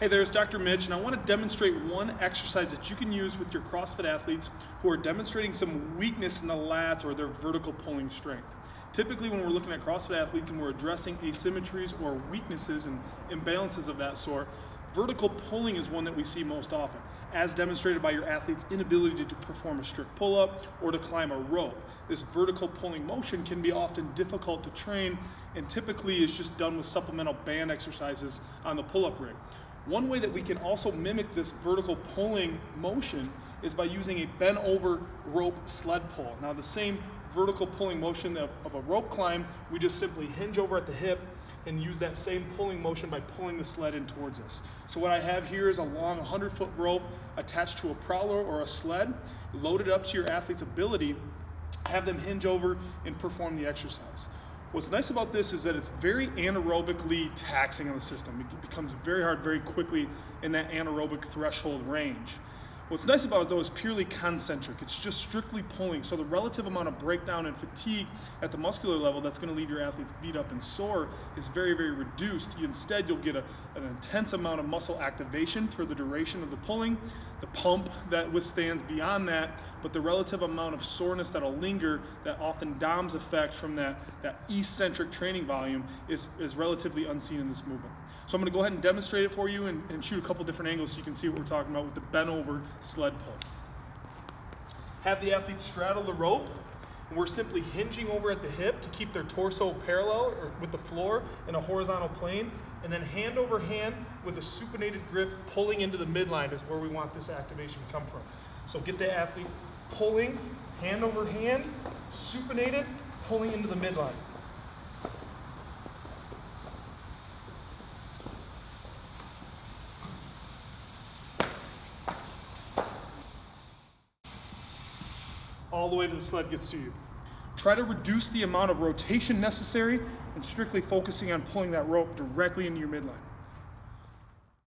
Hey there, it's Dr. Mitch, and I want to demonstrate one exercise that you can use with your CrossFit athletes who are demonstrating some weakness in the lats or their vertical pulling strength. Typically, when we're looking at CrossFit athletes and we're addressing asymmetries or weaknesses and imbalances of that sort, vertical pulling is one that we see most often, as demonstrated by your athlete's inability to perform a strict pull-up or to climb a rope. This vertical pulling motion can be often difficult to train and typically is just done with supplemental band exercises on the pull-up rig. One way that we can also mimic this vertical pulling motion is by using a bent over rope sled pull. Now the same vertical pulling motion of a rope climb, we just simply hinge over at the hip and use that same pulling motion by pulling the sled in towards us. So what I have here is a long 100-foot rope attached to a prowler or a sled, loaded up to your athlete's ability, have them hinge over and perform the exercise. What's nice about this is that it's very anaerobically taxing on the system. It becomes very hard very quickly in that anaerobic threshold range. What's nice about it though is purely concentric. It's just strictly pulling. So the relative amount of breakdown and fatigue at the muscular level that's going to leave your athletes beat up and sore is very, very reduced. Instead, you'll get an intense amount of muscle activation for the duration of the pulling, the pump that withstands beyond that, but the relative amount of soreness that'll linger, that often DOMS effect from that eccentric training volume is relatively unseen in this movement. So I'm going to go ahead and demonstrate it for you and shoot a couple different angles so you can see what we're talking about with the bent over sled pull. Have the athlete straddle the rope, and we're simply hinging over at the hip to keep their torso parallel or with the floor in a horizontal plane, and then hand over hand with a supinated grip pulling into the midline is where we want this activation to come from. So get the athlete pulling, hand over hand, supinated, pulling into the midline. All the way to the sled gets to you. Try to reduce the amount of rotation necessary and strictly focusing on pulling that rope directly into your midline.